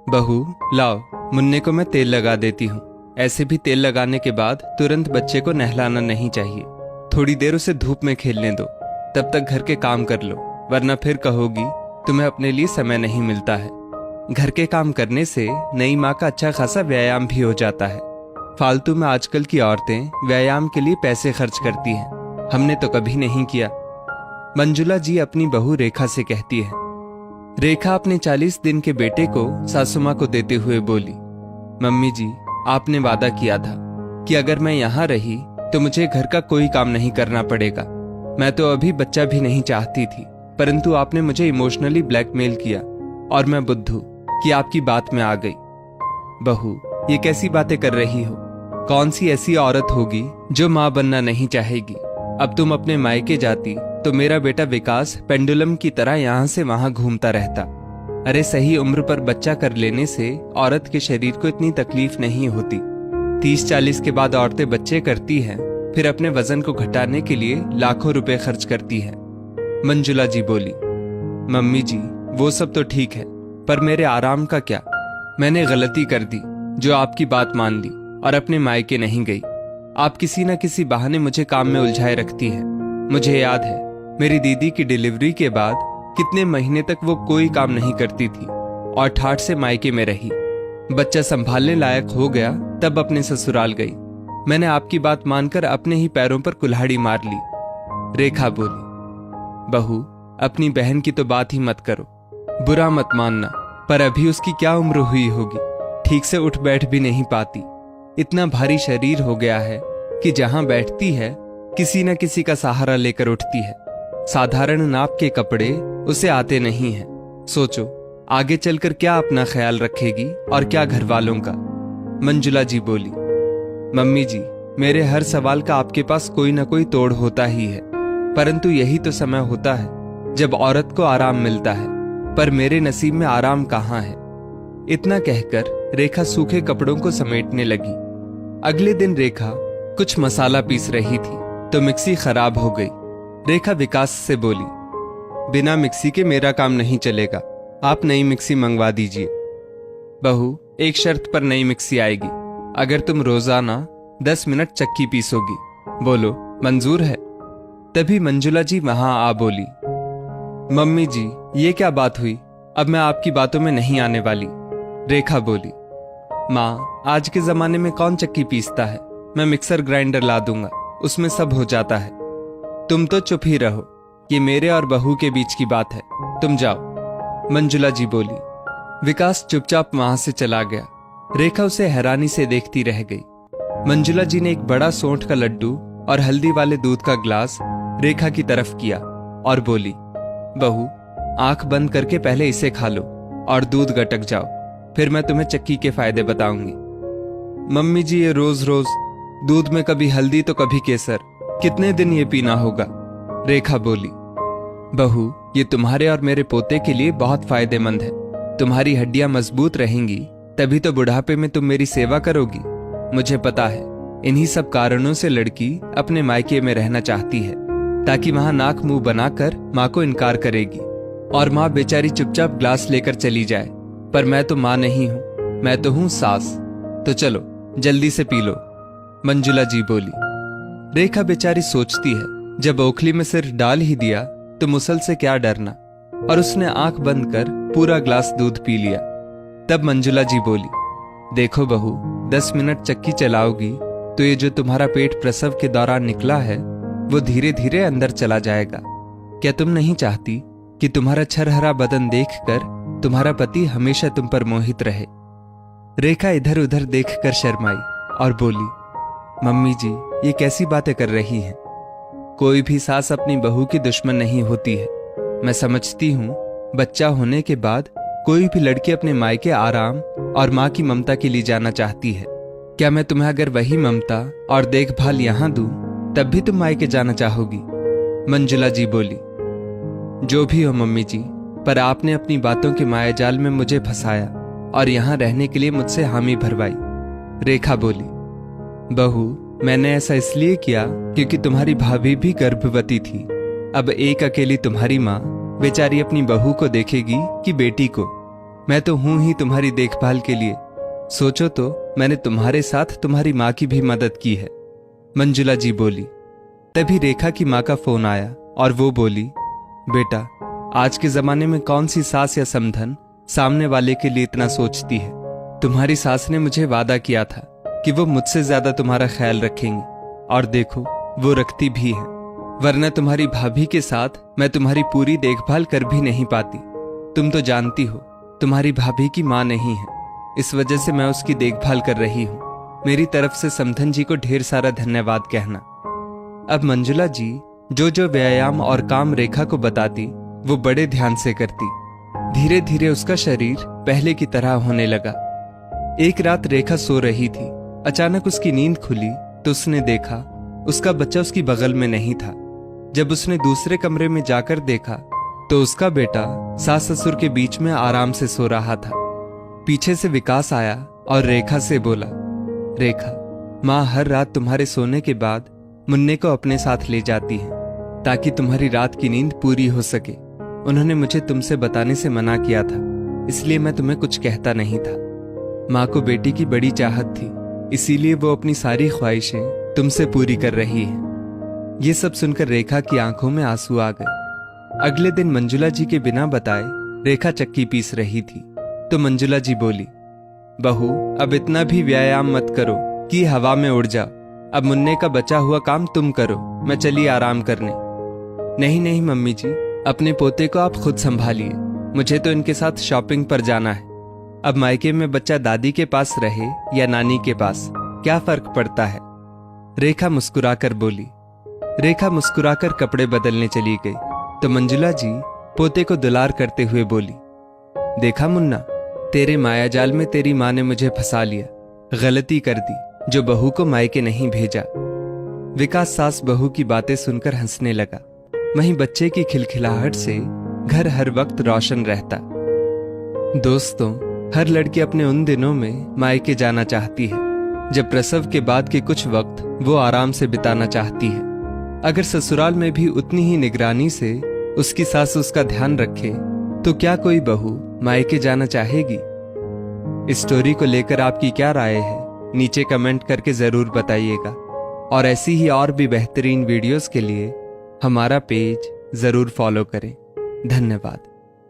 बहू, लाओ, मुन्ने को मैं तेल लगा देती हूँ। ऐसे भी तेल लगाने के बाद तुरंत बच्चे को नहलाना नहीं चाहिए। थोड़ी देर उसे धूप में खेलने दो, तब तक घर के काम कर लो, वरना फिर कहोगी तुम्हें अपने लिए समय नहीं मिलता है। घर के काम करने से नई माँ का अच्छा खासा व्यायाम भी हो जाता है। फालतू में आजकल की औरतें व्यायाम के लिए पैसे खर्च करती हैं, हमने तो कभी नहीं किया। मंजुला जी अपनी बहू रेखा से कहती है। रेखा अपने 40 दिन के बेटे को सासू माँ को देते हुए बोली, मम्मी जी, आपने वादा किया था कि अगर मैं यहाँ रही तो मुझे घर का कोई काम नहीं करना पड़ेगा। मैं तो अभी बच्चा भी नहीं चाहती थी, परंतु आपने मुझे इमोशनली ब्लैकमेल किया और मैं बुद्धू कि आपकी बात में आ गई। बहू, ये कैसी बातें कर रही हो? कौन सी ऐसी औरत होगी जो माँ बनना नहीं चाहेगी? अब तुम अपने मायके जाती तो मेरा बेटा विकास पेंडुलम की तरह यहाँ से वहां घूमता रहता। अरे सही उम्र पर बच्चा कर लेने से औरत के शरीर को इतनी तकलीफ नहीं होती। 30-40 के बाद औरतें बच्चे करती हैं, फिर अपने वजन को घटाने के लिए लाखों रुपए खर्च करती हैं। मंजुला जी बोली, मम्मी जी, वो सब तो ठीक है, पर मेरे आराम का क्या? मैंने गलती कर दी जो आपकी बात मान ली और अपने मायके नहीं गई। आप किसी न किसी बहाने मुझे काम में उलझाए रखती हैं। मुझे याद है मेरी दीदी की डिलीवरी के बाद कितने महीने तक वो कोई काम नहीं करती थी और ठाठ से मायके में रही। बच्चा संभालने लायक हो गया तब अपने ससुराल गई। मैंने आपकी बात मानकर अपने ही पैरों पर कुल्हाड़ी मार ली। रेखा बोली, बहू, अपनी बहन की तो बात ही मत करो, बुरा मत मानना, पर अभी उसकी क्या उम्र हुई होगी? ठीक से उठ बैठ भी नहीं पाती। इतना भारी शरीर हो गया है कि जहां बैठती है किसी न किसी का सहारा लेकर उठती है। साधारण नाप के कपड़े उसे आते नहीं हैं। सोचो आगे चलकर क्या अपना ख्याल रखेगी और क्या घर वालों का। मंजुला जी बोली, मम्मी जी, मेरे हर सवाल का आपके पास कोई ना कोई तोड़ होता ही है, परंतु यही तो समय होता है जब औरत को आराम मिलता है, पर मेरे नसीब में आराम कहाँ है। इतना कहकर रेखा सूखे कपड़ों को समेटने लगी। अगले दिन रेखा कुछ मसाला पीस रही थी तो मिक्सी खराब हो गई। रेखा विकास से बोली, बिना मिक्सी के मेरा काम नहीं चलेगा, आप नई मिक्सी मंगवा दीजिए। बहू, एक शर्त पर नई मिक्सी आएगी, अगर तुम रोजाना 10 मिनट चक्की पीसोगी। बोलो, मंजूर है? तभी मंजुला जी वहां आ बोली, मम्मी जी, ये क्या बात हुई? अब मैं आपकी बातों में नहीं आने वाली। रेखा बोली, माँ, आज के जमाने में कौन चक्की पीसता है? मैं मिक्सर ग्राइंडर ला दूंगा, उसमें सब हो जाता है। तुम तो चुप ही रहो, ये मेरे और बहू के बीच की बात है, तुम जाओ। मंजुला जी बोली। विकास चुपचाप वहां से चला गया। रेखा उसे हैरानी से देखती रह गई। मंजुला जी ने एक बड़ा सोंठ का लड्डू और हल्दी वाले दूध का ग्लास रेखा की तरफ किया और बोली, बहू, आंख बंद करके पहले इसे खा लो और दूध गटक जाओ, फिर मैं तुम्हें चक्की के फायदे बताऊंगी। मम्मी जी, ये रोज रोज दूध में कभी हल्दी तो कभी केसर, कितने दिन ये पीना होगा? रेखा बोली, बहू, ये तुम्हारे और मेरे पोते के लिए बहुत फायदेमंद है। तुम्हारी हड्डियां मजबूत रहेंगी, तभी तो बुढ़ापे में तुम मेरी सेवा करोगी। मुझे पता है इन्हीं सब कारणों से लड़की अपने मायके में रहना चाहती है, ताकि वहां नाक मुंह बनाकर माँ को इनकार करेगी और माँ बेचारी चुपचाप ग्लास लेकर चली जाए। पर मैं तो माँ नहीं हूं, मैं तो हूं सास। तो चलो जल्दी से पी लो। मंजुला जी बोली। रेखा बेचारी सोचती है, जब ओखली में सिर डाल ही दिया तो मुसल से क्या डरना, और उसने आंख बंद कर पूरा ग्लास दूध पी लिया। तब मंजुला जी बोली, देखो बहू, 10 मिनट चक्की चलाओगी तो ये जो तुम्हारा पेट प्रसव के दौरान निकला है वो धीरे धीरे अंदर चला जाएगा। क्या तुम नहीं चाहती कि तुम्हारा छरहरा बदन देखकर तुम्हारा पति हमेशा तुम पर मोहित रहे? रेखा इधर उधर देखकर शर्माई और बोली, मम्मी जी, ये कैसी बातें कर रही हैं? कोई भी सास अपनी बहू की दुश्मन नहीं होती है। मैं समझती हूँ बच्चा होने के बाद कोई भी लड़की अपने मायके आराम और माँ की ममता के लिए जाना चाहती है। क्या मैं तुम्हें अगर वही ममता और देखभाल यहाँ दूं, तब भी तुम मायके जाना चाहोगी? मंजुला जी बोली, जो भी हो मम्मी जी, पर आपने अपनी बातों के मायाजाल में मुझे फंसाया और यहाँ रहने के लिए मुझसे हामी भरवाई। रेखा बोली, बहू, मैंने ऐसा इसलिए किया क्योंकि तुम्हारी भाभी भी गर्भवती थी। अब एक अकेली तुम्हारी माँ बेचारी अपनी बहू को देखेगी कि बेटी को? मैं तो हूं ही तुम्हारी देखभाल के लिए। सोचो तो, मैंने तुम्हारे साथ तुम्हारी माँ की भी मदद की है। मंजुला जी बोली। तभी रेखा की माँ का फोन आया और वो बोली, बेटा, आज के जमाने में कौन सी सास या समधन सामने वाले के लिए इतना सोचती है। तुम्हारी सास ने मुझे वादा किया था कि वो मुझसे ज्यादा तुम्हारा ख्याल रखेंगी, और देखो वो रखती भी है। वरना तुम्हारी भाभी के साथ मैं तुम्हारी पूरी देखभाल कर भी नहीं पाती। तुम तो जानती हो तुम्हारी भाभी की माँ नहीं है, इस वजह से मैं उसकी देखभाल कर रही हूँ। मेरी तरफ से समधन जी को ढेर सारा धन्यवाद कहना। अब मंजुला जी जो व्यायाम और काम रेखा को बताती वो बड़े ध्यान से करती। धीरे धीरे उसका शरीर पहले की तरह होने लगा। एक रात रेखा सो रही थी। अचानक उसकी नींद खुली तो उसने देखा उसका बच्चा उसकी बगल में नहीं था। जब उसने दूसरे कमरे में जाकर देखा तो उसका बेटा सास ससुर के बीच में आराम से सो रहा था। पीछे से विकास आया और रेखा से बोला, रेखा, माँ हर रात तुम्हारे सोने के बाद मुन्ने को अपने साथ ले जाती है ताकि तुम्हारी रात की नींद पूरी हो सके। उन्होंने मुझे तुमसे बताने से मना किया था, इसलिए मैं तुम्हें कुछ कहता नहीं था। माँ को बेटी की बड़ी चाहत थी, इसीलिए वो अपनी सारी ख्वाहिशें तुमसे पूरी कर रही है। ये सब सुनकर रेखा की आंखों में आंसू आ गए। अगले दिन मंजुला जी के बिना बताए रेखा चक्की पीस रही थी तो मंजुला जी बोली, बहू, अब इतना भी व्यायाम मत करो कि हवा में उड़ जाओ। अब मुन्ने का बचा हुआ काम तुम करो, मैं चली आराम करने। नहीं नहीं मम्मी जी, अपने पोते को आप खुद संभालिए, मुझे तो इनके साथ शॉपिंग पर जाना है। अब मायके में बच्चा दादी के पास रहे या नानी के पास, क्या फर्क पड़ता है। रेखा मुस्कुराकर बोली। रेखा मुस्कुराकर कपड़े बदलने चली गई तो मंजुला जी पोते को दुलार करते हुए बोली, देखा मुन्ना, तेरे मायाजाल में तेरी माँ ने मुझे फंसा लिया। गलती कर दी जो बहू को मायके नहीं भेजा। विकास सास बहू की बातें सुनकर हंसने लगा। वहीं बच्चे की खिलखिलाहट से घर हर वक्त रोशन रहता। दोस्तों, हर लड़की अपने उन दिनों में मायके जाना चाहती है जब प्रसव के बाद के कुछ वक्त वो आराम से बिताना चाहती है। अगर ससुराल में भी उतनी ही निगरानी से उसकी सास उसका ध्यान रखे तो क्या कोई बहू मायके जाना चाहेगी। इस स्टोरी को लेकर आपकी क्या राय है, नीचे कमेंट करके जरूर बताइएगा। और ऐसी ही और भी बेहतरीन वीडियोस के लिए हमारा पेज जरूर फॉलो करें। धन्यवाद।